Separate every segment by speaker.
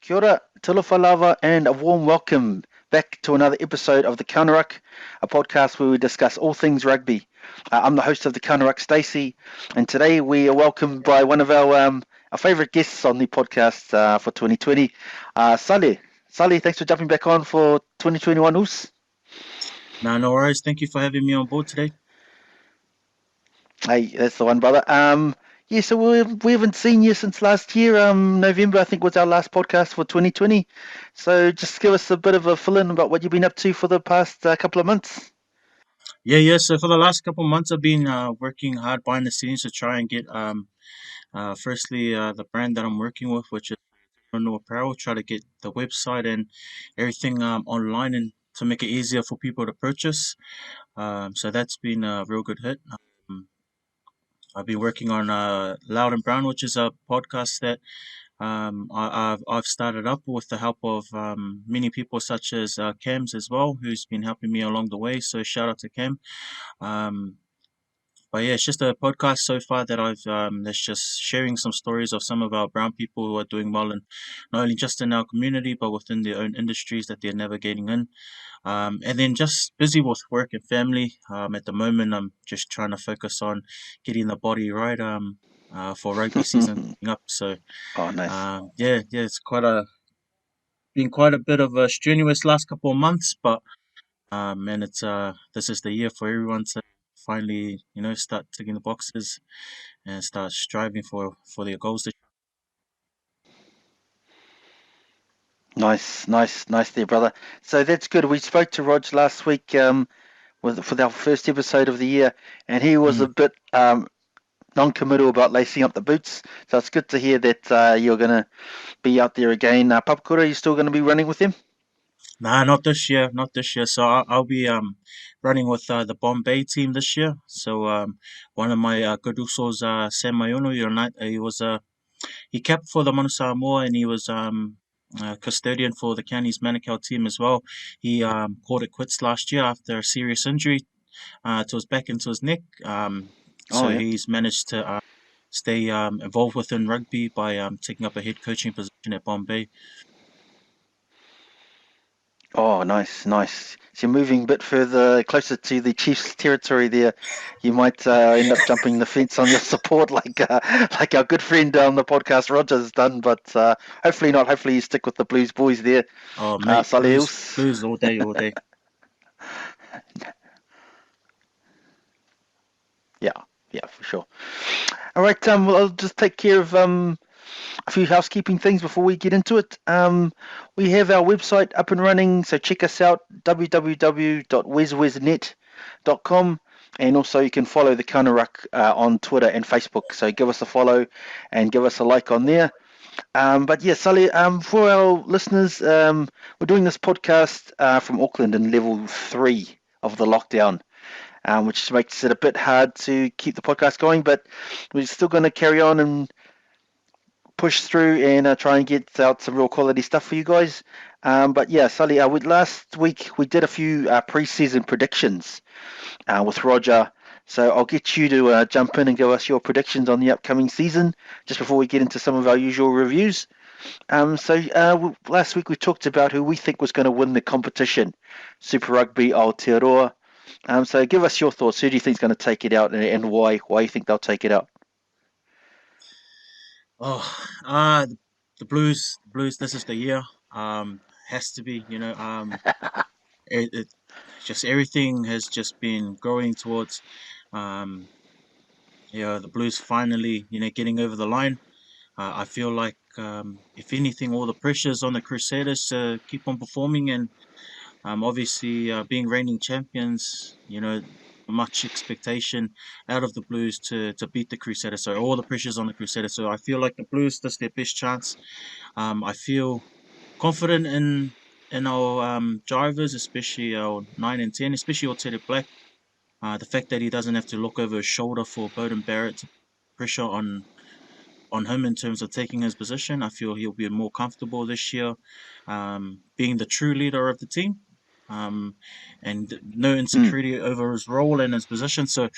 Speaker 1: Kia ora, talofa lava, and a warm welcome back to another episode of the RUCK, a podcast where we discuss all things rugby. I'm the host of the RUCK, Stace, and today we are welcomed by one of our favourite guests on the podcast for 2020, Saleh. Saleh, thanks for jumping back on for 2021 Us.
Speaker 2: No worries. Thank you for having me on board today.
Speaker 1: Hey, that's the one, brother. Yeah, so we haven't seen you since last year. November, I think, was our last podcast for 2020. So just give us a bit of a fill-in about what you've been up to for the past couple of months.
Speaker 2: Yeah. So for the last couple of months, I've been working hard behind the scenes to try and get, firstly, the brand that I'm working with, which is No Apparel, try to get the website and everything online and to make it easier for people to purchase. So that's been a real good hit. Um, I've been working on Loud and Brown, which is a podcast that I've started up with the help of many people such as Cam's as well, who's been helping me along the way. So shout out to Cam. Um, but yeah, it's just a podcast so far that I've that's just sharing some stories of some of our brown people who are doing well, and not only just in our community but within their own industries that they're navigating in. And then just busy with work and family. At the moment, I'm just trying to focus on getting the body right. For rugby season coming up. So
Speaker 1: Oh, nice.
Speaker 2: yeah, it's quite a bit of a strenuous last couple of months, but and it's this is the year for everyone to finally start ticking the boxes and start striving for their goals.
Speaker 1: Nice there, brother. So that's good. We spoke to Rog last week with our first episode of the year, and he was a
Speaker 2: Mm.
Speaker 1: bit non-committal about lacing up the boots. So it's good to hear that you're going to be out there again. Papakura, are you still going to be running with him?
Speaker 2: Nah, not this year, not this year. So I'll be running with the Bombay team this year. So one of my good usos, Sam Mayuno, he kept for the Manu Samoa, and he was custodian for the Canis Manukau team as well. He called it quits last year after a serious injury to his back and to his neck.
Speaker 1: Oh,
Speaker 2: So
Speaker 1: yeah.
Speaker 2: he's managed to stay involved within rugby by taking up a head coaching position at Bombay.
Speaker 1: Oh, nice. So you're moving a bit further, closer to the Chiefs' territory there. You might end up jumping the fence on your support, like our good friend on the podcast, Roger's done. But hopefully not. Hopefully you stick with the Blues boys there,
Speaker 2: Oh mate,
Speaker 1: Salihus.
Speaker 2: blues all day, all day.
Speaker 1: Yeah, yeah, for sure. All right. Well, I'll just take care of a few housekeeping things before we get into it. We have our website up and running, so check us out, www.weswesnet.com. And also, you can follow the RUCK on Twitter and Facebook. So give us a follow and give us a like on there. But yeah, Sully, for our listeners, we're doing this podcast from Auckland in level 3 of the lockdown, which makes it a bit hard to keep the podcast going. But we're still going to carry on and push through and try and get out some real quality stuff for you guys. But yeah, Sully, last week we did a few pre-season predictions with Roger. So I'll get you to jump in and give us your predictions on the upcoming season just before we get into some of our usual reviews. Last week we talked about who we think was going to win the competition, Super Rugby Aotearoa. So give us your thoughts. Who do you think is going to take it out, and why? Why you think they'll take it out?
Speaker 2: Oh, the blues. This is the year. Has to be. It just everything has just been growing towards. Um, the blues finally, getting over the line. I feel like, if anything, all the pressures on the Crusaders to keep on performing, and obviously being reigning champions, much expectation out of the Blues to beat the Crusaders. So all the pressures on the Crusaders. So I feel like the Blues, that's their best chance. I feel confident in our drivers, especially our 9 and 10, especially Oteri Black. The fact that he doesn't have to look over his shoulder for Bowden Barrett to pressure on him in terms of taking his position. I feel he'll be more comfortable this year, being the true leader of the team, um, and no
Speaker 1: Mm.
Speaker 2: insecurity over his role and his position. So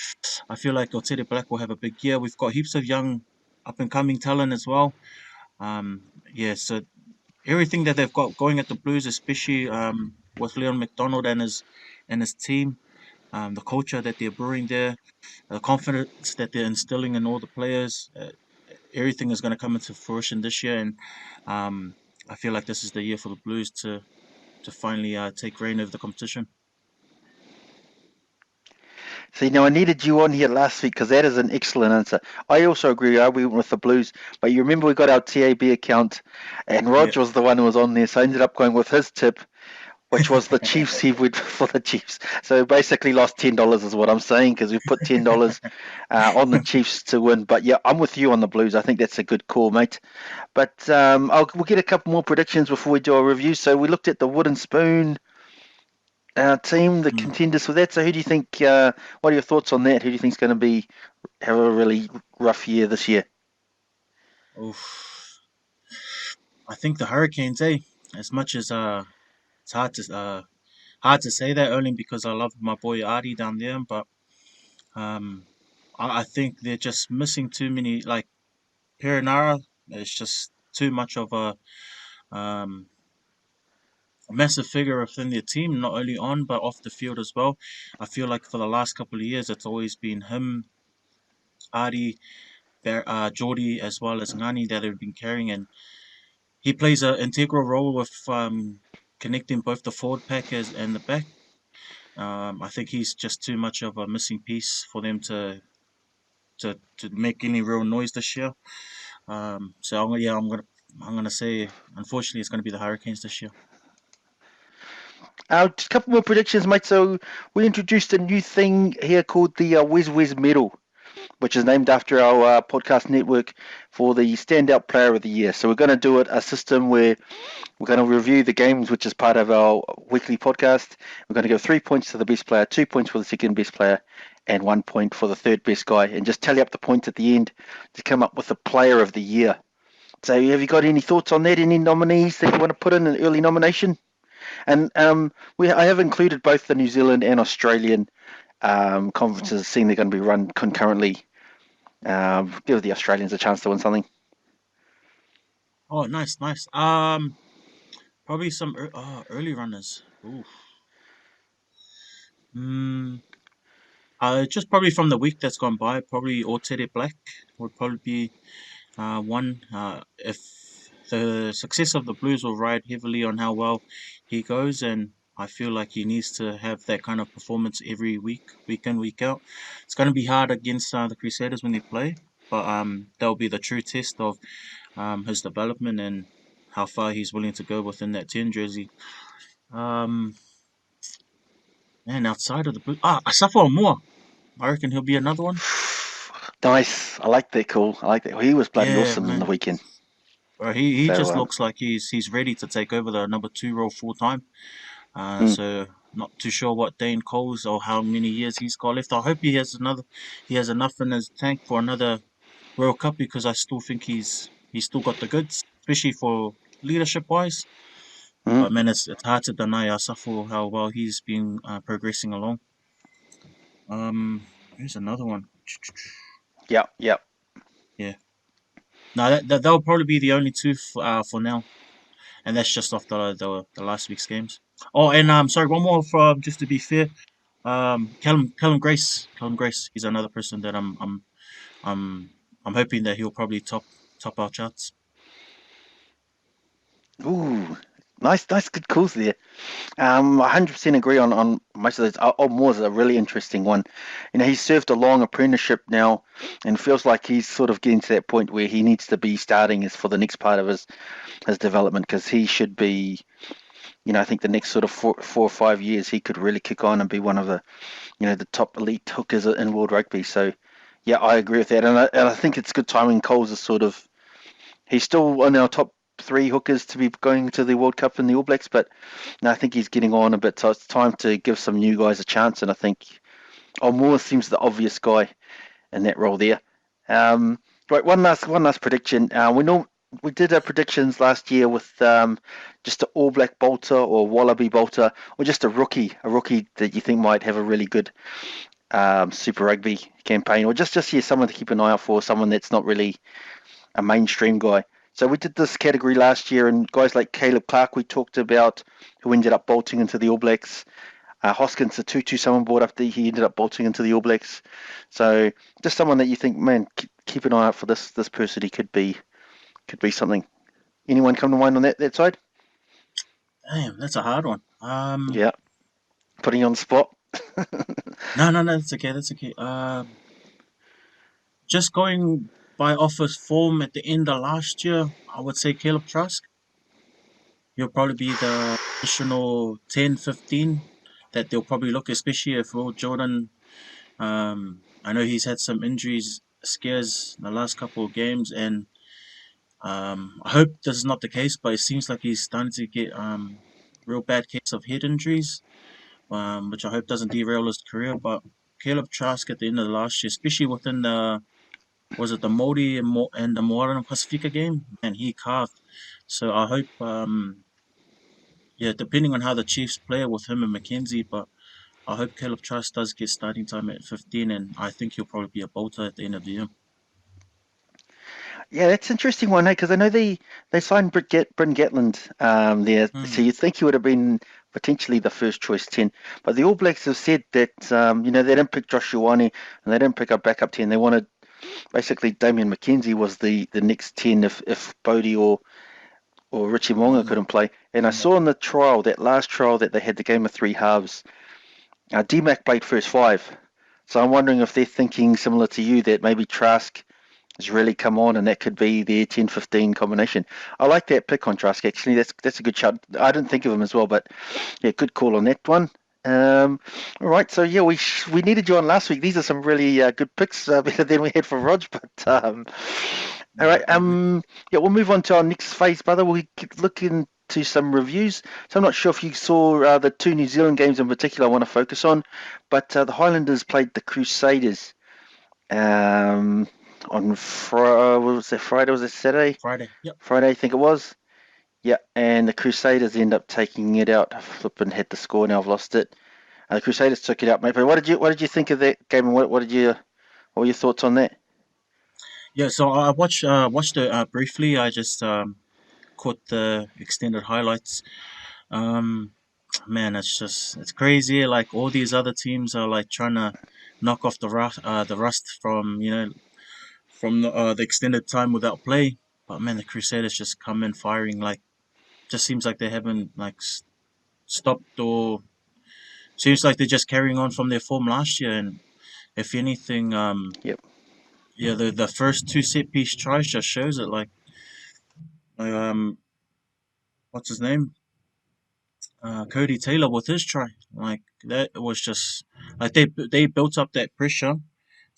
Speaker 2: I feel like Oteri Black will have a big year. We've got heaps of young up and coming talent as well. Yeah, so everything that they've got going at the Blues, especially with Leon McDonald and his team, the culture that they're brewing there, the confidence that they're instilling in all the players. Everything is going to come into fruition this year, and um, I feel like this is the year for the Blues to finally take reign over the competition.
Speaker 1: See, now I needed you on here last week because that is an excellent answer. I also agree. We went with the Blues, but you remember we got our TAB account, and
Speaker 2: Yeah.
Speaker 1: Rog was the one who was on there, so I ended up going with his tip, which was the Chiefs. He would for the Chiefs, so basically lost $10 is what I'm saying because we put $10 on the Chiefs to win. But yeah, I'm with you on the Blues. I think that's a good call, mate. But we'll get a couple more predictions before we do our review. So we looked at the wooden spoon team, the
Speaker 2: Mm.
Speaker 1: contenders for that. So who do you think? What are your thoughts on that? Who do you think is going to be have a really rough year this year?
Speaker 2: Oof. I think the Hurricanes, eh? As much as it's hard to say that only because I love my boy Artie down there, but um, I think they're just missing too many. Like Perinara, it's just too much of um, a massive figure within their team, not only on but off the field as well. I feel like for the last couple of years, it's always been him, Artie, Geordie, as well as Ngani that have been carrying, and he plays an integral role with connecting both the forward pack and the back. I think he's just too much of a missing piece for them to make any real noise this year. So I'm gonna say unfortunately it's gonna be the Hurricanes this year.
Speaker 1: Just a couple more predictions, mate. So we introduced a new thing here called the Whiz Whiz Medal, which is named after our podcast network for the standout player of the year. So we're going to do it a system where we're going to review the games, which is part of our weekly podcast. We're going to give 3 points to the best player, 2 points for the second best player, and 1 point for the third best guy, and just tally up the points at the end to come up with the player of the year. So have you got any thoughts on that? Any nominees that you want to put in an early nomination? And I have included both the New Zealand and Australian conferences, seeing they're going to be run concurrently. Give the Australians a chance to win something.
Speaker 2: Oh, nice, nice. Probably some early runners. Oof. Mm, just probably from the week that's gone by. Probably Aotearoa Black would probably be one. If the success of the Blues will ride heavily on how well he goes, and I feel like he needs to have that kind of performance every week, week in, week out. It's going to be hard against the Crusaders when they play, but that'll be the true test of his development and how far he's willing to go within that 10 jersey. Um, Man, outside of the Blues, Asafo Moore. I reckon he'll be another one.
Speaker 1: Nice. I like that call. I like that. He was bloody
Speaker 2: Yeah,
Speaker 1: awesome in the
Speaker 2: man.
Speaker 1: weekend.
Speaker 2: Bro, he
Speaker 1: So,
Speaker 2: just looks like he's ready to take over the number two role full time.
Speaker 1: mm,
Speaker 2: So not too sure what Dane Coles or how many years he's got left. I hope he has enough in his tank for another World Cup because I still think he's still got the goods, especially for leadership wise.
Speaker 1: mm,
Speaker 2: But man, it's hard to deny Asafo how well he's been progressing along. Here's another one.
Speaker 1: yeah, yeah.
Speaker 2: Yeah. No, that'll probably be the only two for now, and that's just off the last week's games. Oh, and sorry, one more for just to be fair. Callum Grace. He's another person that I'm I'm hoping that he'll probably top our charts.
Speaker 1: Ooh, nice, good calls there. 100% agree on most of those. Oh, Moore's a really interesting one. You know, he's served a long apprenticeship now, and feels like he's sort of getting to that point where he needs to be starting is for the next part of his development because he should be. You know, I think the next sort of 4 or 5 years he could really kick on and be one of the top elite hookers in world rugby. So, yeah, I agree with that, and I think it's good timing. Coles is sort of he's still on our top three hookers to be going to the World Cup in the All Blacks, but no, I think he's getting on a bit. So it's time to give some new guys a chance, and I think Moore seems the obvious guy in that role there. Um, right, one last prediction. We did our predictions last year with just an All Black bolter or Wallaby bolter, or just a rookie that you think might have a really good Super Rugby campaign, or just someone to keep an eye out for, someone that's not really a mainstream guy. So we did this category last year, and guys like Caleb Clark we talked about, who ended up bolting into the All Blacks. Hoskins Tutu, someone brought up he ended up bolting into the All Blacks. So just someone that you think, man, keep an eye out for this person. He could be something. Anyone come to mind on that side?
Speaker 2: Damn, that's a hard one.
Speaker 1: Yeah, putting you on the spot.
Speaker 2: No, that's okay. That's okay. Just going by office form at the end of last year, I would say Caleb Trask. He'll probably be the additional 10, 15 that they'll probably look, especially if Will Jordan. I know he's had some injuries, scares in the last couple of games, and I hope this is not the case, but it seems like he's starting to get real bad case of head injuries, which I hope doesn't derail his career. But Caleb Trask at the end of the last year, especially within the was it the Māori and the Moana Pacifica game, and he carved. So I hope, yeah, depending on how the Chiefs play with him and McKenzie, but I hope Caleb Trask does get starting time at 15, and I think he'll probably be a bolter at the end of the year.
Speaker 1: Yeah, that's an interesting one, because I know they signed Bryn Gatland there, so
Speaker 2: Hmm.
Speaker 1: you'd think he would have been potentially the first choice 10. But the All Blacks have said that they didn't pick Josh Ioane and they didn't pick a backup 10. They wanted basically Damien McKenzie was the next 10 if Bodie or Richie Mo'unga
Speaker 2: Monga.
Speaker 1: couldn't play. And I
Speaker 2: Yeah.
Speaker 1: saw in the trial, that last trial that they had, the game of three halves, DMAC played first five. So I'm wondering if they're thinking similar to you, that maybe Trask has really come on and that could be their 10-15 combination. I like that pick on Trask, actually. That's a good shot. I didn't think of him as well, but yeah, good call on that one. All right, so yeah, we needed you on last week. These are some really good picks, better than we had for Rog. But all right,
Speaker 2: Thank you.
Speaker 1: yeah, we'll move on to our next phase, brother. We'll look into some reviews. So I'm not sure if you saw the two New Zealand games in particular I want to focus on, but the Highlanders played the Crusaders um, on was it Friday? Was it Saturday?
Speaker 2: Friday. Yep.
Speaker 1: Friday, I think it was. Yeah, and the Crusaders end up taking it out. I flipping had the score now. I've lost it. The Crusaders took it out, mate. But what did you think of that game? And what were your thoughts on that?
Speaker 2: Yeah. So I watched it briefly. I just caught the extended highlights. Um, Man, it's crazy. Like all these other teams are like trying to knock off the rust from the extended time without play. But man, the Crusaders just come in firing. Like just seems like they haven't like stopped, or seems like they're just carrying on from their form last year. And if anything,
Speaker 1: Yep.
Speaker 2: yeah, the first two set piece tries just shows it. Like um, what's his name? Cody Taylor with his try. Like that was just like they built up that pressure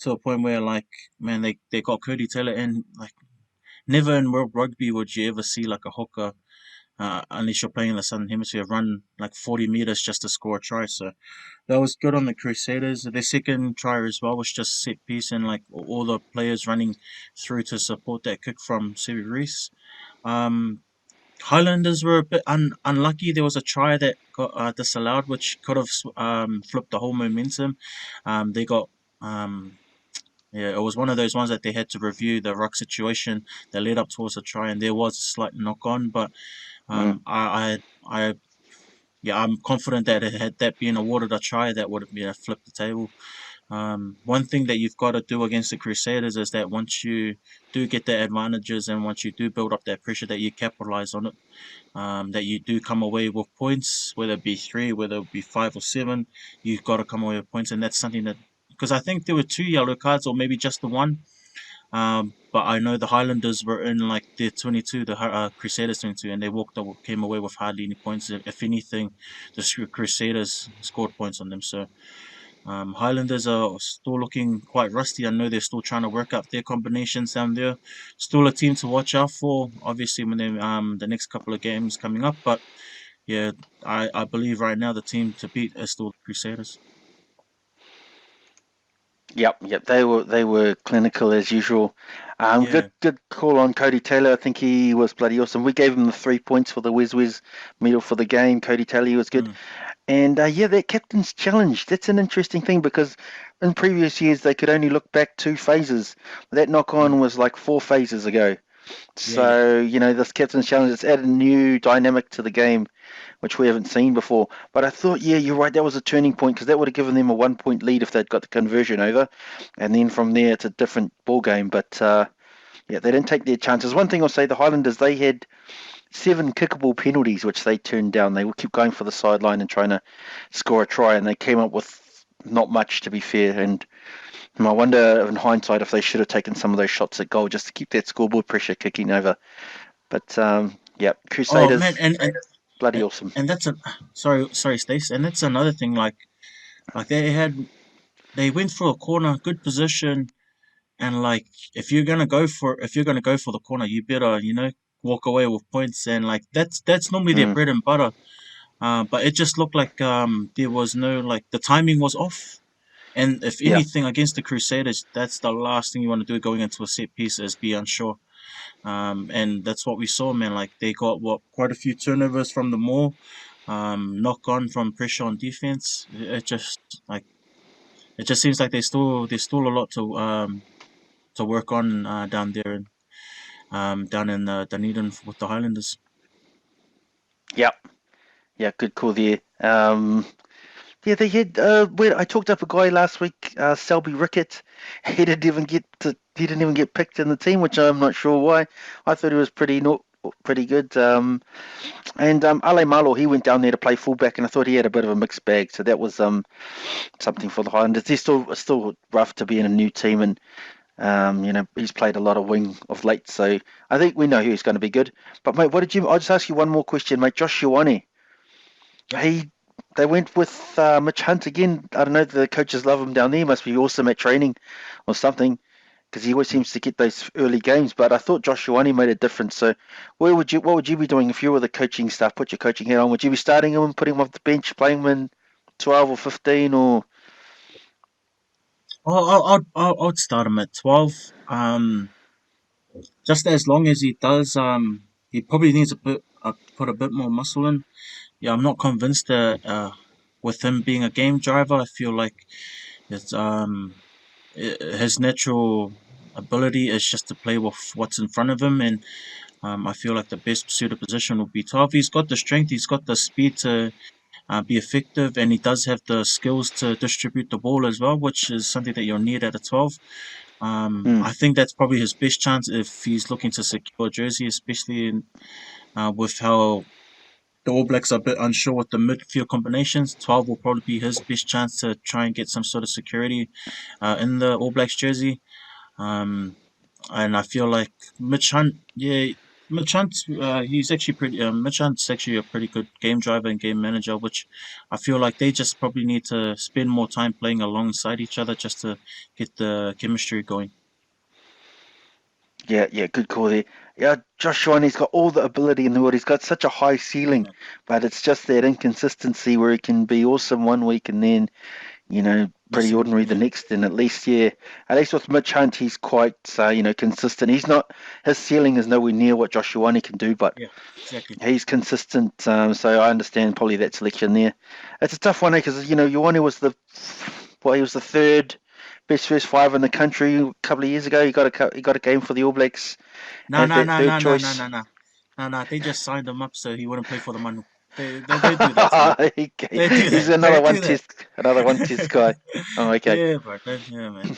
Speaker 2: to a point where like man they got Cody Taylor in. Like never in world rugby would you ever see like a hooker, unless you're playing in the Southern Hemisphere, run like 40 meters just to score a try. So that was good on the Crusaders. Their second try as well was just set piece, and like all the players running through to support that kick from Siri Reese. Um, Highlanders were a bit unlucky. There was a try that got disallowed, which could have flipped the whole momentum. They got yeah, it was one of those ones that they had to review the ruck situation that led up towards the try, and there was a slight knock on. But
Speaker 1: Mm,
Speaker 2: I yeah, I'm confident that had that been awarded a try, that would have flipped the table. One thing that you've got to do against the Crusaders is that once you do get the advantages and once you do build up that pressure, that you capitalize on it, that you do come away with points, whether it be three, whether it be 5 or 7, you've got to come away with points, and that's something that because I think there were 2 yellow cards or maybe just the one. But I know the Highlanders were in like their 22, the Crusaders 22, and they came away with hardly any points. If anything, the Crusaders scored points on them. So Highlanders are still looking quite rusty. I know they're still trying to work out their combinations down there. Still a team to watch out for, obviously, when they the next couple of games coming up. But yeah, I believe right now the team to beat is still the Crusaders.
Speaker 1: yep. They were clinical as usual.
Speaker 2: Yeah.
Speaker 1: Good call on Cody Taylor. I think he was bloody awesome. We gave him the 3 points for the whiz medal for the game. Cody Taylor, he was good.
Speaker 2: Mm,
Speaker 1: And yeah, that captain's challenge, that's an interesting thing, because in previous years they could only look back 2 phases. That knock on
Speaker 2: mm,
Speaker 1: was like 4 phases ago.
Speaker 2: Yeah, yeah.
Speaker 1: So, this captain's challenge, it's added a new dynamic to the game, which we haven't seen before. But I thought, yeah, you're right, that was a turning point because that would have given them a 1 point lead if they'd got the conversion over. And then from there, it's a different ball game. But yeah, they didn't take their chances. One thing I'll say, the Highlanders, they had 7 kickable penalties, which they turned down. They would keep going for the sideline and trying to score a try, and they came up with not much, to be fair. And I wonder, in hindsight, if they should have taken some of those shots at goal just to keep that scoreboard pressure kicking over. But yeah,
Speaker 2: Oh man,
Speaker 1: Crusaders, bloody awesome.
Speaker 2: and that's a sorry, Stace, and that's another thing. Like they went for a corner, good position, and like if you're gonna go for the corner, you better walk away with points, and like that's normally their
Speaker 1: Mm,
Speaker 2: bread and butter. But it just looked like there was no like the timing was off. And if
Speaker 1: yeah,
Speaker 2: anything against the Crusaders, that's the last thing you want to do going into a set piece is be unsure. And that's what we saw, man. Like they got quite a few turnovers from the maul, knock on from pressure on defense. Like it just seems like there's still a lot to work on down there and down in Dunedin with the Highlanders.
Speaker 1: yeah, yeah, good call there. Yeah, they had. I talked up a guy last week, Selby Rickett. He didn't even get picked in the team, which I'm not sure why. I thought he was pretty good. And Ale Malo, he went down there to play fullback, and I thought he had a bit of a mixed bag. So that was something for the Highlanders. They're still rough to be in a new team, and he's played a lot of wing of late. So I think we know he's going to be good. But mate, what did you? I'll just ask you one more question, mate. Josh Ioane,
Speaker 2: Yep.
Speaker 1: he they went with Mitch Hunt again. I don't know. The coaches love him down there. Must be awesome at training or something because he always seems to get those early games. But I thought Josh Ioane made a difference. So what would you be doing if you were the coaching staff? Put your coaching hat on. Would you be starting him and putting him off the bench, playing him in 12 or 15 or?
Speaker 2: I'd start him at 12. Just as long as he does, he probably needs to put a bit more muscle in. Yeah, I'm not convinced that with him being a game driver, I feel like it's his natural ability is just to play with what's in front of him, and I feel like the best suited position would be 12. He's got the strength, he's got the speed to be effective, and he does have the skills to distribute the ball as well, which is something that you'll need at a 12.
Speaker 1: Hmm,
Speaker 2: I think that's probably his best chance if he's looking to secure a jersey, especially with how the All Blacks are a bit unsure with the midfield combinations. 12 will probably be his best chance to try and get some sort of security in the All Blacks jersey. Um, and I feel like Mitch Hunt, yeah, Mitch Hunt, he's actually pretty. Mitch Hunt's actually a pretty good game driver and game manager, which I feel like they just probably need to spend more time playing alongside each other just to get the chemistry going.
Speaker 1: yeah, yeah, good call there. Yeah, Josh Ioane's got all the ability in the world. He's got such a high ceiling,
Speaker 2: Yeah,
Speaker 1: but it's just that inconsistency where he can be awesome one week and then
Speaker 2: miss
Speaker 1: pretty
Speaker 2: it.
Speaker 1: ordinary the
Speaker 2: Yeah,
Speaker 1: next. And at least with Mitch Hunt, he's quite, consistent. His ceiling is nowhere near what Josh Ioane can do, but
Speaker 2: yeah, exactly.
Speaker 1: he's consistent. So I understand probably that selection there. It's a tough one because Ioane was he was the third best first five in the country a couple of years ago. He got a game for the All Blacks
Speaker 2: No,
Speaker 1: as
Speaker 2: no,
Speaker 1: that
Speaker 2: no,
Speaker 1: third
Speaker 2: no, no, no,
Speaker 1: choice.
Speaker 2: no, no, no, no. They just signed him up so he wouldn't play for the Manu. They do that to you. They do
Speaker 1: He's
Speaker 2: that. They
Speaker 1: another
Speaker 2: do that.
Speaker 1: another one test guy. Oh, okay.
Speaker 2: Yeah, bro. Yeah, man.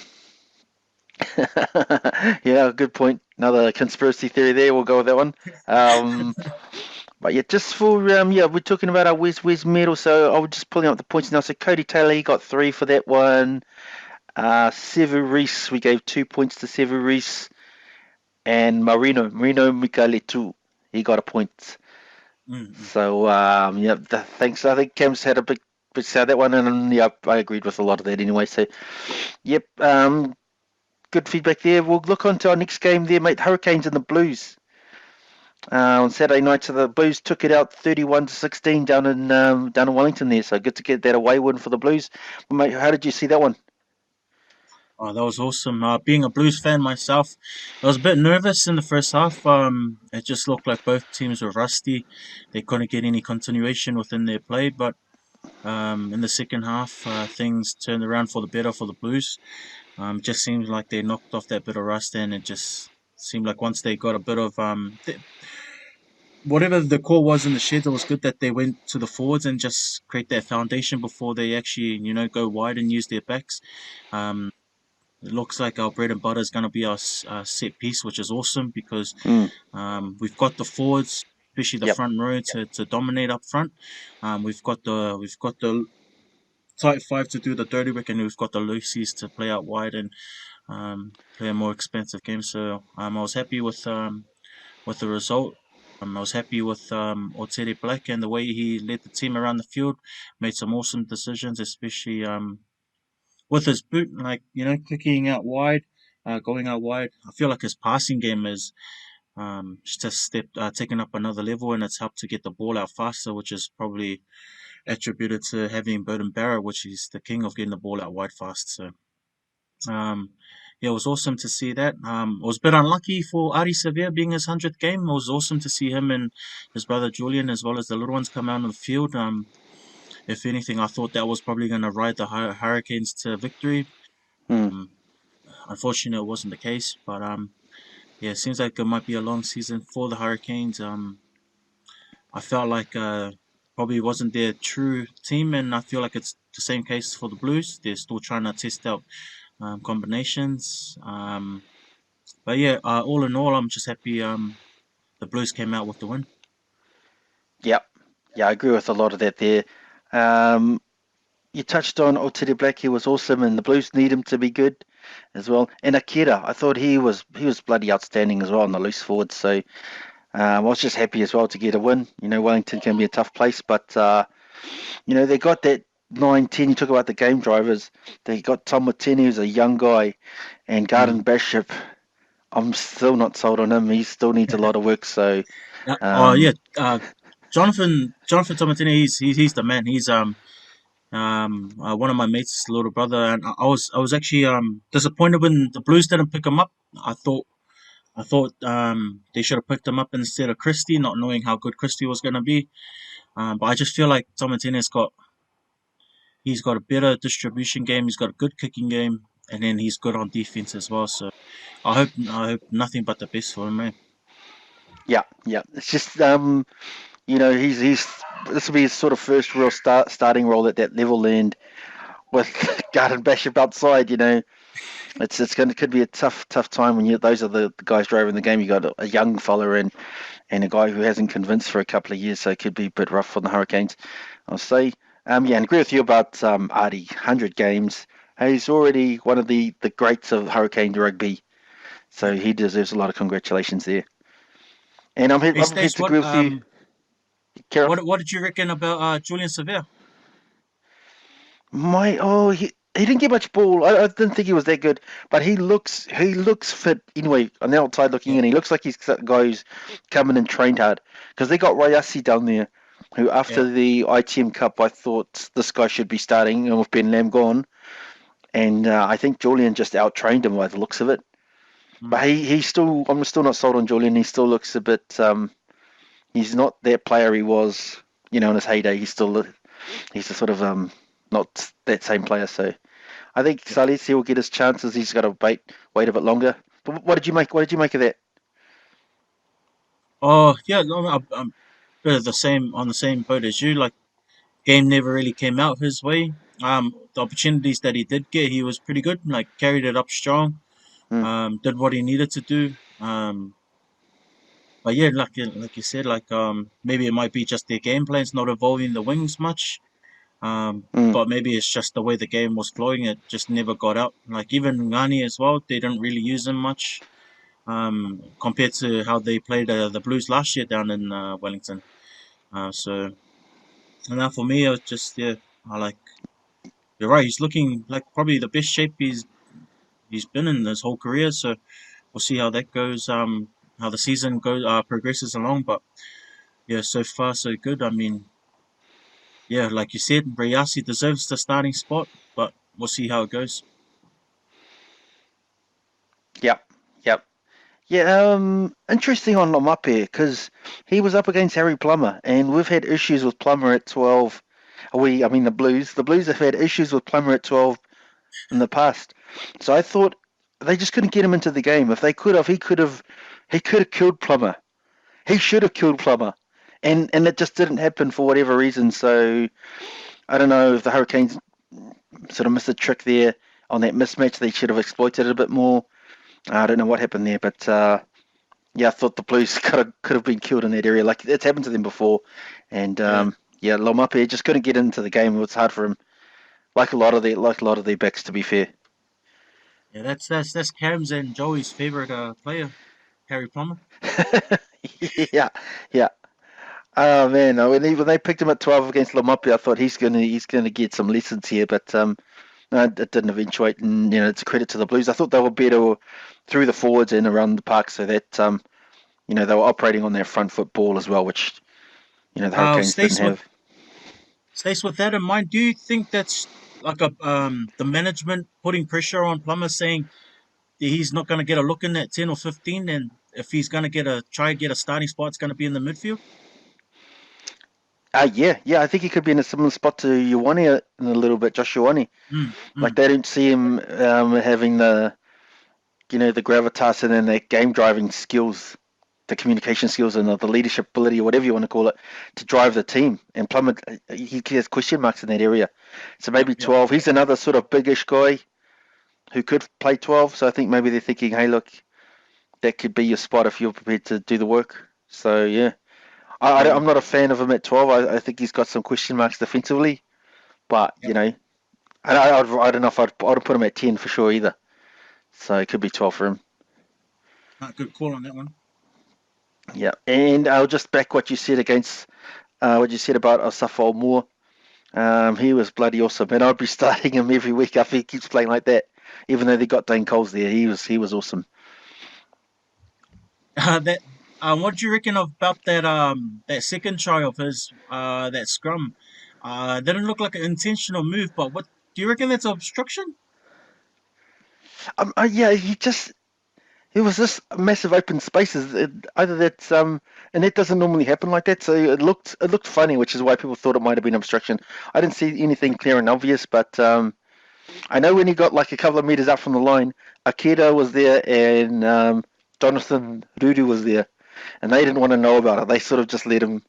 Speaker 1: Yeah, good point. Another conspiracy theory there. We'll go with that one. Um, but yeah, just for we're talking about our Wes medal. So I was just pulling up the points now. So Cody Taylor, he got 3 for that one. Sevu Reece, we gave 2 points to Sevu Reece, and Marino Mikaletu, he got a point.
Speaker 2: Mm-mm.
Speaker 1: So yeah, thanks. I think Cam's had a big say on that one, and yeah, I agreed with a lot of that anyway. So yep, good feedback there. We'll look on to our next game there, mate. Hurricanes and the Blues. On Saturday night, so the Blues took it out 31-16 down in Wellington there. So good to get that away win for the Blues. Mate, how did you see that one?
Speaker 2: Oh, that was awesome. Being a Blues fan myself, I was a bit nervous in the first half. It just looked like both teams were rusty. They couldn't get any continuation within their play, but in the second half, things turned around for the better for the Blues. Just seems like they knocked off that bit of rust, and it just seemed like once they got a bit of whatever the core was in the sheds, it was good that they went to the forwards and just create that foundation before they actually, go wide and use their backs. Um, it looks like our bread and butter is going to be our set piece, which is awesome because
Speaker 1: Mm,
Speaker 2: we've got the forwards, especially the
Speaker 1: yep.
Speaker 2: front row, to dominate up front. We've got the tight five to do the dirty work, and we've got the loosies to play out wide and play a more expensive game. So I was happy with the result. I was happy with Oteri Black and the way he led the team around the field, made some awesome decisions, especially with his boot, like kicking out wide, going out wide. I feel like his passing game is just taken up another level, and it's helped to get the ball out faster, which is probably attributed to having Burton Barrett, which is the king of getting the ball out wide fast. So um, yeah, it was awesome to see that. It was a bit unlucky for Ari Sevilla being his 100th game. It was awesome to see him and his brother Julian, as well as the little ones, come out on the field. If anything, I thought that was probably going to ride the Hurricanes to victory.
Speaker 1: Mm,
Speaker 2: Um, Unfortunately, it wasn't the case. But yeah, it seems like it might be a long season for the Hurricanes. I felt like probably wasn't their true team, and I feel like it's the same case for the Blues. They're still trying to test out combinations. But yeah, all in all, I'm just happy the Blues came out with the win.
Speaker 1: yep. Yeah, I agree with a lot of that there. Um, you touched on Otiri Black. He was awesome, and the Blues need him to be good as well. And Akira, I thought he was bloody outstanding as well on the loose forward. So I was just happy as well to get a win. Wellington can be a tough place, but they got that 9-10. You talk about the game drivers. They got Tom Watini, who's a young guy, and Garden
Speaker 2: Mm.
Speaker 1: Bishop. I'm still not sold on him. He still needs a lot of work. So
Speaker 2: Oh yeah,
Speaker 1: um,
Speaker 2: Jonathan Tomatini, he's the man. He's one of my mates' little brother, and I was actually disappointed when the Blues didn't pick him up. I thought they should have picked him up instead of Christie, not knowing how good Christie was going to be. But I just feel like he's got a better distribution game. He's got a good kicking game, and then he's good on defense as well. So I hope nothing but the best for him, man.
Speaker 1: yeah, yeah. It's just he's this will be his sort of first real starting role at that level, and with Garden Bishop outside, it's going to could be a tough time when those are the guys driving the game. You got a young fella and a guy who hasn't convinced for a couple of years, so it could be a bit rough for the Hurricanes. I'll say. Yeah, and agree with you about Artie. 100 games. He's already one of the greats of Hurricane rugby,
Speaker 2: Yeah.
Speaker 1: so he deserves a lot of congratulations there. And I'm
Speaker 2: Hey,
Speaker 1: I'm prepared
Speaker 2: Stace,
Speaker 1: to agree with you, Karen.
Speaker 2: what did you reckon about Julian Sevilla?
Speaker 1: He didn't get much ball. I didn't think he was that good, but he looks fit anyway. On the outside looking
Speaker 2: Yeah,
Speaker 1: in, he looks like he's a guy who's come in and trained hard. Because they got Rayasi down there, who
Speaker 2: yeah.
Speaker 1: after the ITM Cup, I thought this guy should be starting, and with Ben Lam gone, and I think Julian just out trained him by the looks of it.
Speaker 2: Mm,
Speaker 1: But I'm still not sold on Julian. He still looks a bit. He's not that player he was, in his heyday. He's a sort of not that same player. So I think
Speaker 2: yeah.
Speaker 1: Salisi will get his chances. He's got to wait a bit longer. But what did you make? What did you make of that?
Speaker 2: Oh, yeah. No, I'm bit of the same on the same boat as you. Like, game never really came out his way. The opportunities that he did get, he was pretty good. Like, carried it up strong.
Speaker 1: Hmm,
Speaker 2: Did what he needed to do. But yeah, like you said, like maybe it might be just their game plan's not involving the wings much.
Speaker 1: hmm,
Speaker 2: But maybe it's just the way the game was flowing. It just never got out. Like even Ngani as well, they didn't really use him much compared to how they played the Blues last year down in Wellington. So and now for me, it was just yeah, I like you're right. He's looking like probably the best shape he's been in his whole career. So we'll see how that goes. How the season goes progresses along. But yeah, so far so good. I mean, yeah, like you said, Rayasi deserves the starting spot, but we'll see how it goes.
Speaker 1: yep, yep. Yeah, interesting on Lomape because he was up against Harry Plummer, and we've had issues with Plummer at 12. I mean, the Blues. The Blues have had issues with Plummer at 12 in the past. So I thought they just couldn't get him into the game. If they could have, he could have killed Plummer. He should have killed Plummer, and it just didn't happen for whatever reason. So I don't know if the Hurricanes sort of missed a trick there on that mismatch. They should have exploited it a bit more. I don't know what happened there, but yeah, I thought the Blues could have been killed in that area. Like it's happened to them before, and
Speaker 2: Yeah,
Speaker 1: yeah, Lomape just couldn't get into the game. It was hard for him, like a lot of their backs, to be fair.
Speaker 2: yeah. That's Cam's and Joey's favorite player, Harry Plummer.
Speaker 1: Yeah, yeah. Oh man, when they picked him at 12 against Lomape, I thought he's gonna get some lessons here, but no, it didn't eventuate, and it's a credit to the Blues. I thought they were better through the forwards and around the park, so that they were operating on their front foot ball as well, which the Hurricanes didn't
Speaker 2: Stace with
Speaker 1: have.
Speaker 2: Stace with that in mind, do you think that's like a the management putting pressure on Plummer, saying that he's not going to get a look in at 10 or 15, and if he's going to get a starting spot, it's going to be in the midfield?
Speaker 1: Yeah, I think he could be in a similar spot to Ioane in a little bit, Josh Ioane.
Speaker 2: Mm,
Speaker 1: Like
Speaker 2: mm.
Speaker 1: they don't see him having the gravitas and then the game driving skills, the communication skills, and the leadership ability, or whatever you want to call it, to drive the team. And Plummer, he has question marks in that area. So
Speaker 2: Yep,
Speaker 1: maybe
Speaker 2: yep.
Speaker 1: 12. He's another sort of biggish guy who could play 12. So I think maybe they're thinking, hey, look, that could be your spot if you're prepared to do the work. So yeah,
Speaker 2: Yeah,
Speaker 1: I'm not a fan of him at 12. I think he's got some question marks defensively, but
Speaker 2: yep.
Speaker 1: I don't know if I'd put him at 10 for sure either. So it could be 12 for him.
Speaker 2: Good call on that one.
Speaker 1: Yeah, and I'll just back what you said about Osafo Moore. He was bloody awesome, and I'd be starting him every week if he keeps playing like that. Even though they got Dane Coles there, he was awesome.
Speaker 2: That what do you reckon about that second try of his, that scrum? Didn't look like an intentional move, but what do you reckon, that's obstruction?
Speaker 1: Yeah, it was just massive open spaces. Either that's and that doesn't normally happen like that. So it looked funny, which is why people thought it might have been obstruction. I didn't see anything clear and obvious, but I know when he got like a couple of meters up from the line, Akeda was there and Jonathan Rudu was there, and they didn't want to know about it. They sort of just let him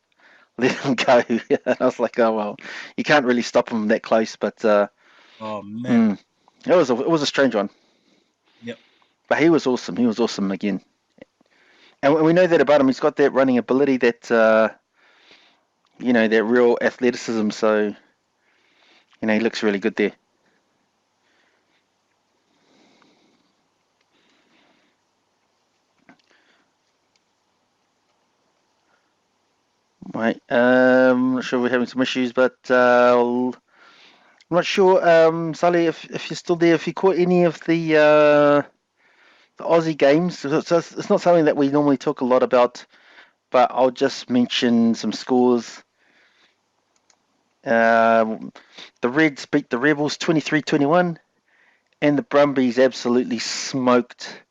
Speaker 1: go. And I was like, oh well, you can't really stop him that close. But
Speaker 2: Oh man,
Speaker 1: mm, it was a strange one.
Speaker 2: yep.
Speaker 1: But he was awesome. He was awesome again. And we know that about him. He's got that running ability, that real athleticism. So he looks really good there. Right. I'm not sure we're having some issues, but I'm not sure, Sally, if you're still there, if you caught any of the Aussie games. So it's not something that we normally talk a lot about, but I'll just mention some scores. Um, the Reds beat the Rebels 23-21, and the Brumbies absolutely smoked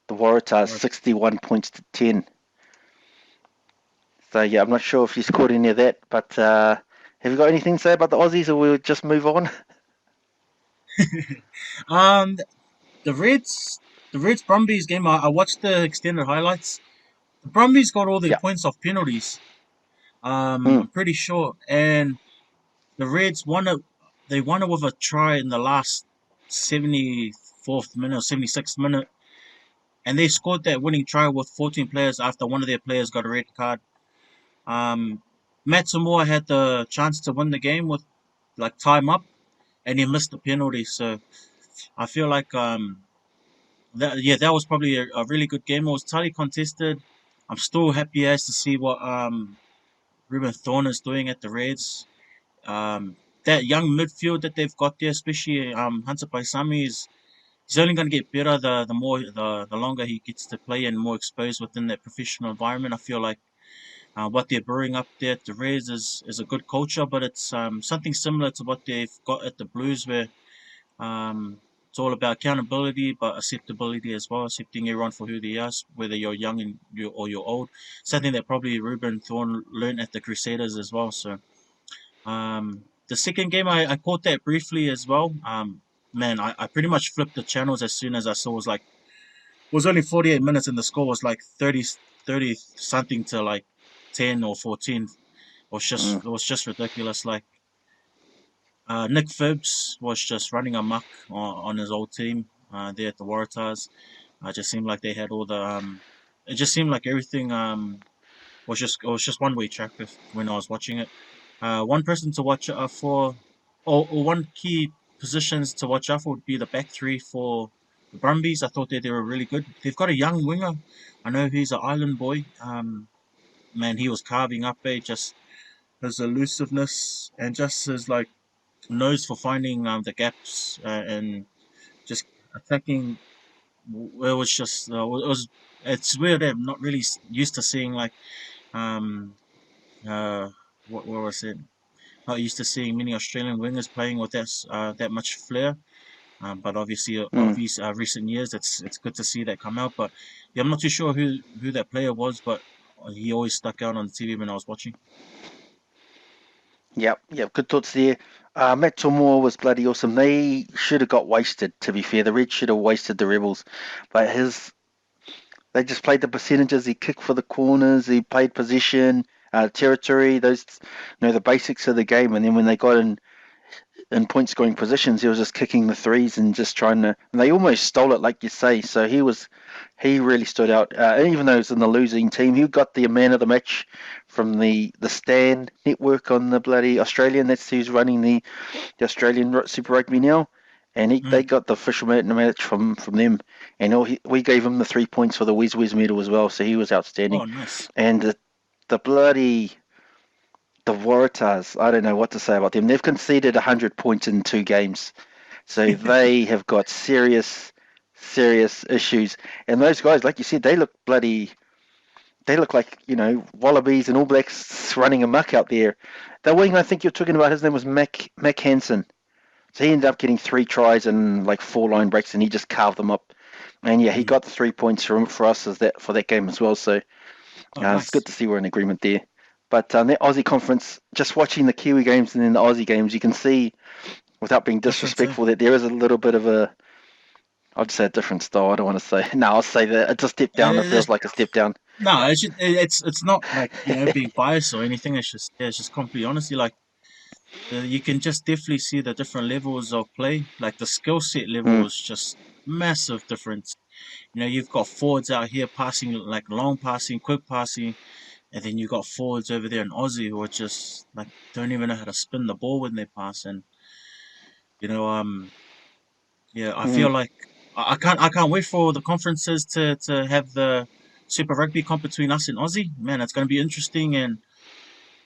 Speaker 1: the Waratahs
Speaker 2: Or
Speaker 1: 61 points to 10. So yeah, I'm not sure if you scored any of that, but have you got anything to say about the Aussies, or we'll just move on?
Speaker 2: um, the Reds, the Reds Brumbies game. I watched the extended highlights. The Brumbies got all their
Speaker 1: Yeah.
Speaker 2: points off penalties.
Speaker 1: Mm.
Speaker 2: I'm pretty sure, and the Reds won it. They won it with a try in the last 74th minute or 76th minute, and they scored that winning try with 14 players after one of their players got a red card. Um, Matt Samoa had the chance to win the game with like time up, and he missed the penalty. So I feel like that was probably a really good game. It was tightly contested. I'm still happy as to see what Ruben Thorne is doing at the Reds. Um, that young midfield that they've got there, especially Hunter Paisami, is he's only going to get better the longer he gets to play and more exposed within that professional environment. I feel like what they're brewing up there at the Reds is a good culture, but it's something similar to what they've got at the Blues, where it's all about accountability, but acceptability as well, accepting everyone for who they are, whether you're young or you're old. Something that probably Ruben Thorne learned at the Crusaders as well. So the second game, I caught that briefly as well. man, I pretty much flipped the channels as soon as I saw it was only 48 minutes and the score was like 30 something to like 10 or 14.
Speaker 1: Mm,
Speaker 2: It was just ridiculous. Like Nick Phibbs was just running amok on his old team there at the Waratahs. It just seemed like they had all the it just seemed like everything was just one way traffic when I was watching it. One person to watch for, or one key positions to watch out for would be the back three for the Brumbies. I thought they were really good. They've got a young winger. I know he's an island boy. Man, he was carving up, just his elusiveness and just his like nose for finding the gaps and just attacking. It was just it was. It's weird. I'm not really used to seeing like um uh what was it? Not used to seeing many Australian wingers playing with that much flair. But obviously, of
Speaker 1: mm.
Speaker 2: these recent years, it's good to see that come out. But yeah, I'm not too sure who that player was, but he always stuck out on the TV when I was watching.
Speaker 1: Yep, yep, good thoughts there. Matt Tomoa was bloody awesome. They should have got wasted, to be fair. The Reds should have wasted the Rebels. But they just played the percentages. He kicked for the corners, he played position, territory, the basics of the game. And then when they got in point scoring positions, he was just kicking the threes and just trying to. And they almost stole it, like you say. So he really stood out. Even though he was in the losing team, he got the man of the match from the Stan network on the bloody Australian. That's who's running the Australian Super Rugby now. And they
Speaker 2: Mm.
Speaker 1: got the official man of the match from them. And we gave him the 3 points for the Whiz medal as well. So he was outstanding.
Speaker 2: Oh, nice.
Speaker 1: And the bloody the Waratahs, I don't know what to say about them. They've conceded 100 points in 2 games. So they have got serious issues. And those guys, like you said, they look like, wallabies and all blacks running amok out there. The wing I think you're talking about, his name was Mac Hansen. So he ended up getting 3 tries and like 4 line breaks, and he just carved them up. And yeah, he
Speaker 2: Mm.
Speaker 1: got the 3 points for us for that game as well. So
Speaker 2: Oh,
Speaker 1: it's good
Speaker 2: nice.
Speaker 1: to see we're in agreement there. But the Aussie conference, just watching the Kiwi games and then the Aussie games, you can see, without being
Speaker 2: Difference, eh?
Speaker 1: disrespectful, that there is a little bit of I'll just say a different style. I don't want to say. No, I'll say that it's a step down. It
Speaker 2: It's,
Speaker 1: feels like a step down.
Speaker 2: no, it's not like being biased or anything. It's just it's just complete honesty. Like you can just definitely see the different levels of play. Like the skill set level
Speaker 1: Mm,
Speaker 2: is just massive difference. You've got forwards out here passing like long passing, quick passing, and then you've got forwards over there in Aussie who are just like don't even know how to spin the ball when they pass. And you know, yeah, I
Speaker 1: mm.
Speaker 2: feel like I can't wait for the conferences to have the Super Rugby comp between us and Aussie. Man, it's going to be interesting, and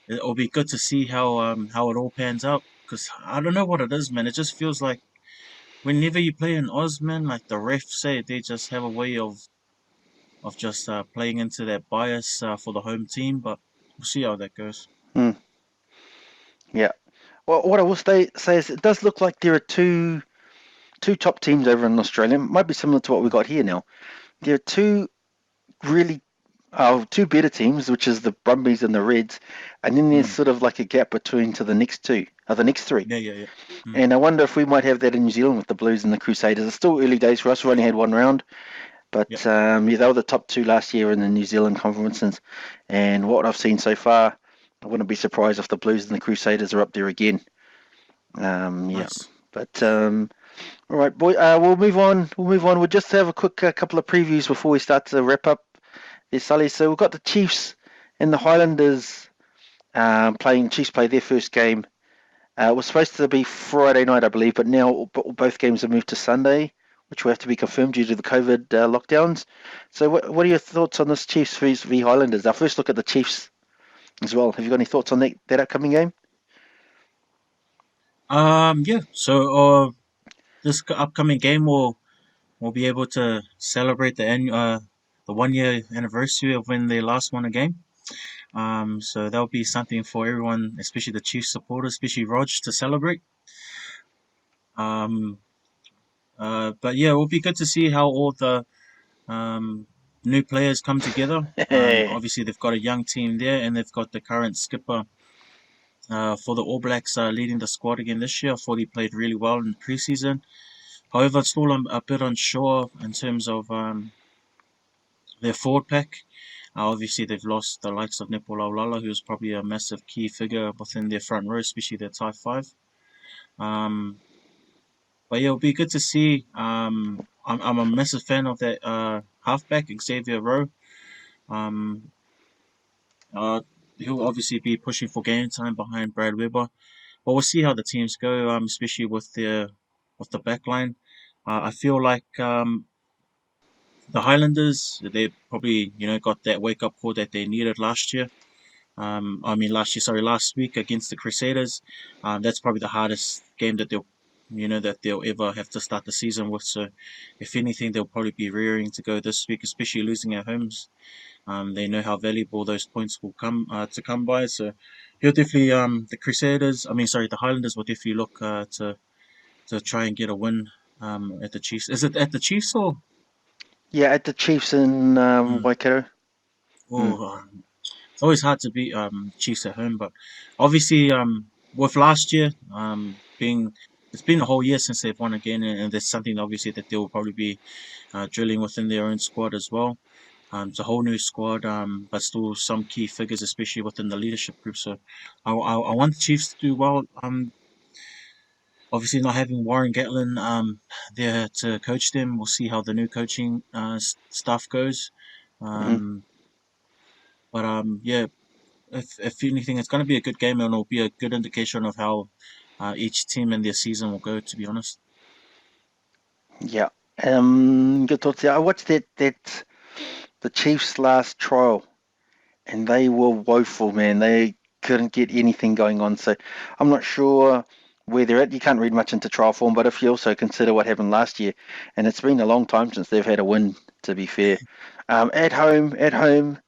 Speaker 2: it'll be good to see how it all pans out. Because I don't know what it is, man. It just feels like whenever you play in Oz, man, like the refs say, they just have a way of just playing into that bias for the home team. But we'll see how that goes.
Speaker 1: Mm, yeah. Well, what I will say is it does look like there are two top teams over in Australia. It might be similar to what we got here now. There are really two better teams, which is the Brumbies and the Reds, and then there's
Speaker 2: Mm.
Speaker 1: sort of like a gap between to the next the next three.
Speaker 2: Yeah, yeah, yeah. Mm.
Speaker 1: And I wonder if we might have that in New Zealand with the Blues and the Crusaders. It's still early days for us. We only had one round,
Speaker 2: Yep.
Speaker 1: but yeah, they were the top two last year in the New Zealand conferences. And what I've seen so far, I wouldn't be surprised if the Blues and the Crusaders are up there again. Yeah,
Speaker 2: Nice.
Speaker 1: but all right, boy. We'll move on. We'll move on. We'll just have a quick couple of previews before we start to wrap up this, Sully. So we've got the Chiefs and the Highlanders playing. Chiefs play their first game. It was supposed to be Friday night, I believe, but now both games have moved to Sunday, which will have to be confirmed due to the COVID lockdowns. So, what are your thoughts on this Chiefs v Highlanders? Our first look at the Chiefs as well. Have you got any thoughts on that upcoming game?
Speaker 2: Yeah. So this upcoming game will be able to celebrate the 1 year anniversary of when they last won a game. So that'll be something for everyone, especially the Chiefs supporters, especially Rog, to celebrate. Um, but yeah, it will be good to see how all the um, new players come together. Obviously, they've got a young team there, and they've got the current skipper for the All Blacks leading the squad again this year. I thought he played really well in the preseason. However, still I'm a bit unsure in terms of their forward pack. Obviously, they've lost the likes of Nepo Laulala, who's probably a massive key figure within their front row, especially their tie five. Um, but yeah, it'll be good to see. I'm a massive fan of that halfback, Xavier Rowe. Um, uh, he'll obviously be pushing for game time behind Brad Weber. But we'll see how the teams go, especially with the back line. I feel like the Highlanders, they probably got that wake up call that they needed last year. Last week against the Crusaders. That's probably the hardest game that they'll ever have to start the season with. So, if anything, they'll probably be rearing to go this week, especially losing at homes. They know how valuable those points will come by. So, he'll definitely the Highlanders will definitely look to try and get a win at the Chiefs. Is it at the Chiefs or?
Speaker 1: Yeah, at the Chiefs in
Speaker 2: Mm,
Speaker 1: Waikato. Mm,
Speaker 2: oh, it's always hard to beat Chiefs at home, but obviously with last year being it's been a whole year since they've won again, and that's something obviously that they will probably be drilling within their own squad as well. It's a whole new squad, but still some key figures, especially within the leadership group. So I want the Chiefs to do well. Obviously not having Warren Gatlin there to coach them. We'll see how the new coaching stuff goes.
Speaker 1: mm.
Speaker 2: Um, but yeah, if anything, it's going to be a good game and it'll be a good indication of how each team and their season will go. To be honest,
Speaker 1: Yeah. Good thoughts. Yeah, I watched that the Chiefs' last trial, and they were woeful, man. They couldn't get anything going on. So I'm not sure where they're at. You can't read much into trial form, but if you also consider what happened last year, and it's been a long time since they've had a win, to be fair. At home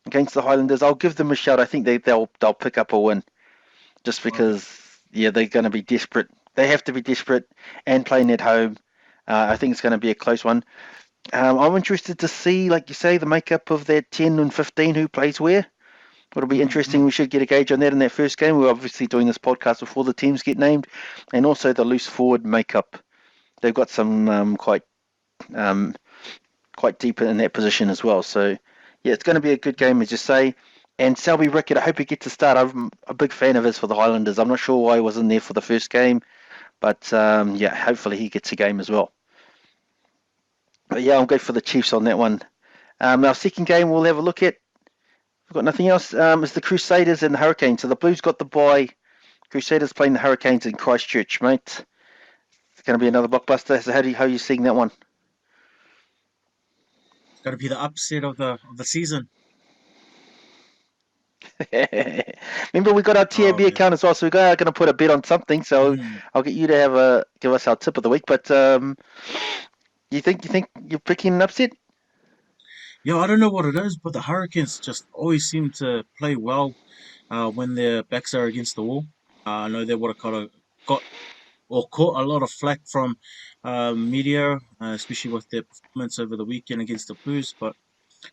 Speaker 1: against the Highlanders, I'll give them a shout. I think they'll pick up a win just
Speaker 2: okay,
Speaker 1: because yeah they're going to be desperate. They have to be desperate and playing at home. I think it's going to be a close one. I'm interested to see, like you say, the makeup of that 10 and 15 who plays where. It'll be interesting.
Speaker 2: mm-hmm.
Speaker 1: We should get a gauge on that in that first game. We're obviously doing this podcast before the teams get named, and also the loose forward makeup. They've got some um, quite deep in that position as well. So yeah, it's going to be a good game, as you say. And Selby Rickett, I hope he gets to start. I'm a big fan of his for the Highlanders. I'm not sure why he wasn't there for the first game, but yeah, hopefully he gets a game as well. But yeah, I'll go for the Chiefs on that one. Our second game we'll have a look at. We've got nothing else. It's the Crusaders and the Hurricanes. So the Blues got the bye. Crusaders playing the Hurricanes in Christchurch, mate. It's going to be another blockbuster. So how are you seeing that one?
Speaker 2: It's got to be the upset of the season.
Speaker 1: Remember, we got our
Speaker 2: Oh
Speaker 1: TAB
Speaker 2: man,
Speaker 1: account as well, so we're going to put a bet on something. So
Speaker 2: mm.
Speaker 1: I'll get you to give us our tip of the week. But you think you're picking an upset?
Speaker 2: Yeah, I don't know what it is, but the Hurricanes just always seem to play well when their backs are against the wall. I know they would have got or caught a lot of flack from media, especially with their performance over the weekend against the Blues, but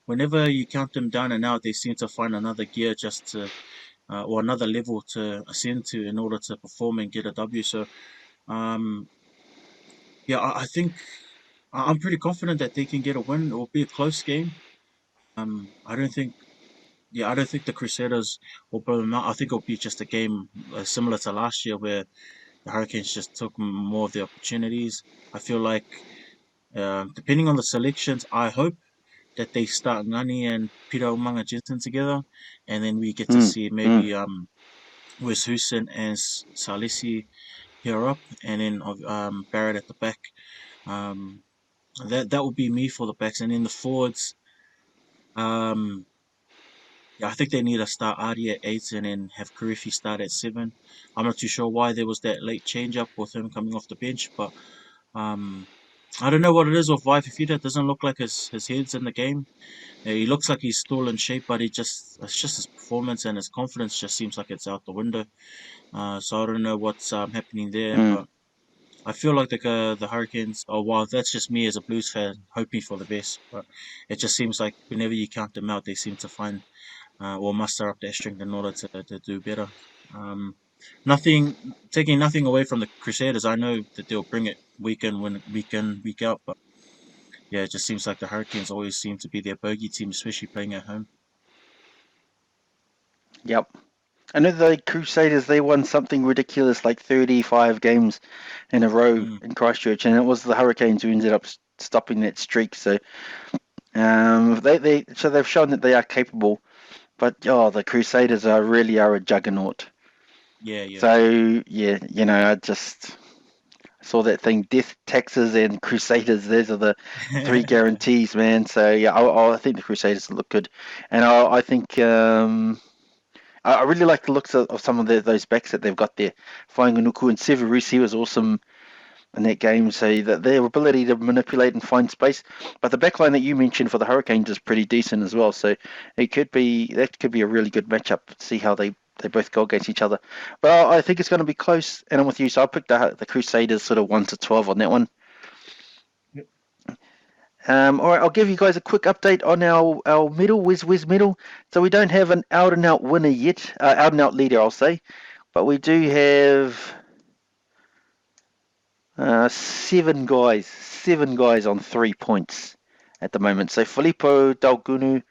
Speaker 2: whenever you count them down and out, they seem to find another gear just to, or another level to ascend to in order to perform and get a W. So, um, yeah, I think I'm pretty confident that they can get a win. It will be a close game. I don't think, yeah, I don't think the Crusaders will blow them out. I think it'll be just a game similar to last year where the Hurricanes just took more of the opportunities. I feel like, depending on the selections, I hope that they start Ngani and Peter Umanga Jensen together, and then we get to
Speaker 1: Mm,
Speaker 2: see
Speaker 1: mm.
Speaker 2: maybe Wes Husin and Salisi here up, and then Barrett at the back. Um, that would be me for the backs, and then the forwards. Um, yeah, I think they need to start Adi at 8 and then have Karifi start at 7. I'm not too sure why there was that late change up with him coming off the bench, but um, I don't know what it is with Vaifafita. It doesn't look like his head's in the game. He looks like he's still in shape, but it's just his performance and his confidence just seems like it's out the window. So I don't know what's happening there,
Speaker 1: Mm.
Speaker 2: but I feel like the Hurricanes. Oh well, that's just me as a Blues fan hoping for the best. But it just seems like whenever you count them out, they seem to find or muster up their strength in order to do better. Um, taking nothing away from the Crusaders. I know that they'll bring it week in, week out. But yeah, it just seems like the Hurricanes always seem to be their bogey team, especially playing at home.
Speaker 1: Yep. I know the Crusaders, they won something ridiculous like 35 games in a row
Speaker 2: Mm,
Speaker 1: in Christchurch, and it was the Hurricanes who ended up stopping that streak. So so they've shown that they are capable, but the Crusaders are a juggernaut.
Speaker 2: yeah, yeah.
Speaker 1: So yeah, I just saw that thing: Death, Taxes, and Crusaders. Those are the three guarantees, man. So yeah, I think the Crusaders look good, and I think I really like the looks of some of those backs that they've got there. Fainganuku and Severus, he was awesome in that game. So that their ability to manipulate and find space. But the backline that you mentioned for the Hurricanes is pretty decent as well. So that could be a really good matchup. See how they both go against each other. But I think it's going to be close, and I'm with you. So I picked the Crusaders sort of 1-12 on that one.
Speaker 2: Yep.
Speaker 1: All right, I'll give you guys a quick update on our middle, whiz middle. So we don't have an out and out winner yet, out and out leader, I'll say, but we do have seven guys on 3 points at the moment. So Filippo Dalgunu,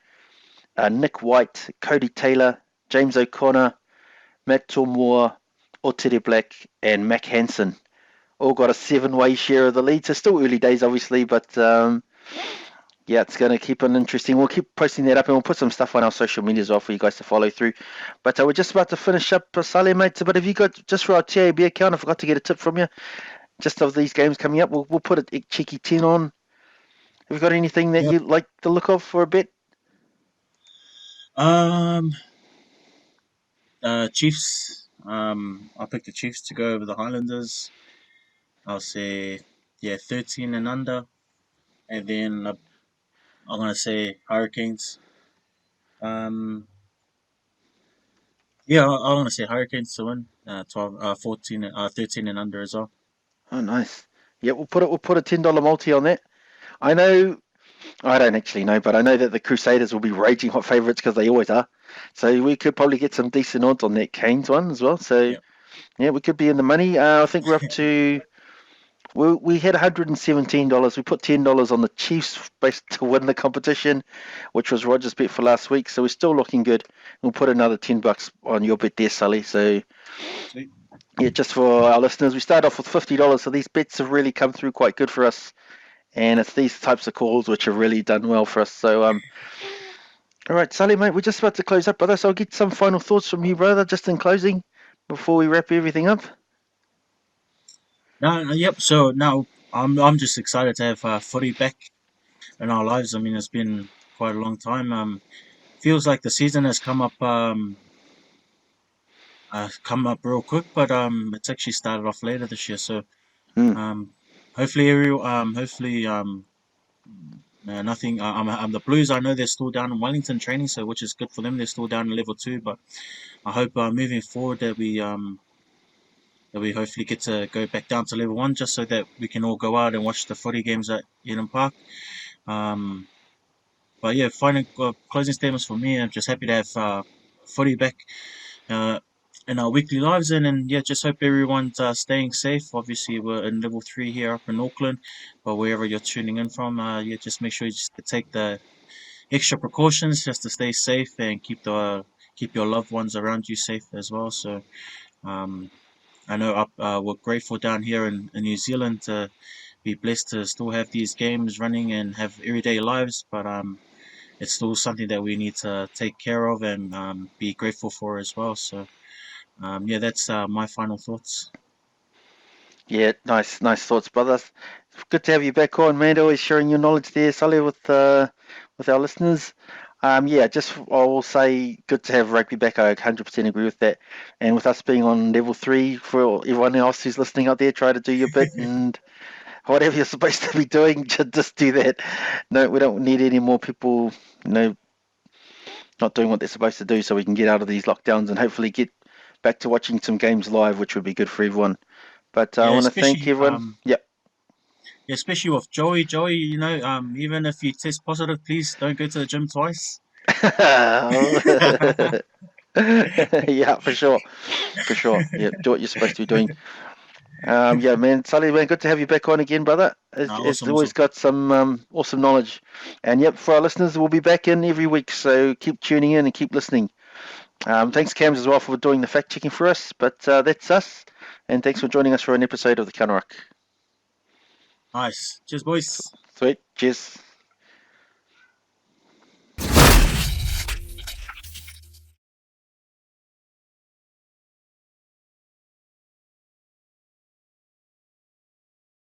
Speaker 1: Nick White, Cody Taylor, James O'Connor, Matt Tormore, Otere Black, and Mac Hansen all got a seven-way share of the lead. So still early days, obviously, but yeah, it's going to keep on interesting. We'll keep posting that up, and we'll put some stuff on our social media as well for you guys to follow through. But we're just about to finish up, Saleh, mate. But have you got, just for our TAB account, I forgot to get a tip from you, just of these games coming up, we'll put a cheeky 10 on. Have you got anything that
Speaker 2: Yep.
Speaker 1: you like the look of for a bit?
Speaker 2: Um, Chiefs. I picked the Chiefs to go over the Highlanders. I'll say, yeah, 13 and under. And then I'm gonna say Hurricanes. Um, yeah, I want to say Hurricanes to win. 12, 14, 13 and under as well.
Speaker 1: Oh, nice. Yeah, we'll put a $10 multi on that. I know, I don't actually know, but I know that the Crusaders will be raging hot favourites because they always are. So we could probably get some decent odds on that Canes one as well. So
Speaker 2: Yep.
Speaker 1: yeah, we could be in the money. I think we're up to. We had $117. We put $10 on the Chiefs based to win the competition, which was Roger's bet for last week. So we're still looking good. We'll put another $10 on your bet there, Sully. So
Speaker 2: Sweet.
Speaker 1: yeah, just for our listeners, we start off with $50. So these bets have really come through quite good for us, and it's these types of calls which have really done well for us. So all right, Sully, mate, we're just about to close up, brother. So I'll get some final thoughts from you, brother, just in closing before we wrap everything up.
Speaker 2: No, no, yep. So now I'm just excited to have footy back in our lives. I mean, it's been quite a long time. Feels like the season has come up real quick, but it's actually started off later this year. So
Speaker 1: Hmm.
Speaker 2: um, hopefully nothing. The Blues. I know they're still down in Wellington training, so which is good for them. They're still down in level two, but I hope moving forward that we hopefully get to go back down to level one, just so that we can all go out and watch the footy games at Eden Park. Um, but yeah, final closing statements for me. I'm just happy to have footy back uh, in our weekly lives, and yeah, just hope everyone's staying safe. Obviously, we're in level three here up in Auckland, but wherever you're tuning in from, yeah, just make sure you just take the extra precautions just to stay safe and keep your loved ones around you safe as well. So um, I know we're grateful down here in New Zealand to be blessed to still have these games running and have everyday lives, but it's still something that we need to take care of and be grateful for as well. So yeah, that's my final thoughts.
Speaker 1: Yeah, nice thoughts, brother. It's good to have you back on, man. Always sharing your knowledge there, Sully, with our listeners. Yeah, just I will say, good to have rugby back. I 100% agree with that. And with us being on level three, for everyone else who's listening out there, try to do your bit and whatever you're supposed to be doing, just do that. No, we don't need any more people, not doing what they're supposed to do, so we can get out of these lockdowns and hopefully get back to watching some games live, which would be good for everyone. But I
Speaker 2: Yeah,
Speaker 1: want to thank
Speaker 2: especially
Speaker 1: everyone. Yep.
Speaker 2: especially with Joey. Joey, even if you test positive, please don't go to the gym twice.
Speaker 1: Yeah, for sure. For sure. Yeah, do what you're supposed to be doing. Yeah, man, Sully, man, good to have you back on again, brother. It's
Speaker 2: Awesome,
Speaker 1: always
Speaker 2: awesome.
Speaker 1: got some awesome knowledge. And yep, for our listeners, we'll be back in every week, so keep tuning in and keep listening. Thanks, Cams, as well, for doing the fact checking for us. But that's us, and thanks for joining us for an episode of the Counter Ruck.
Speaker 2: Nice. Cheers, boys.
Speaker 1: Sweet, cheers.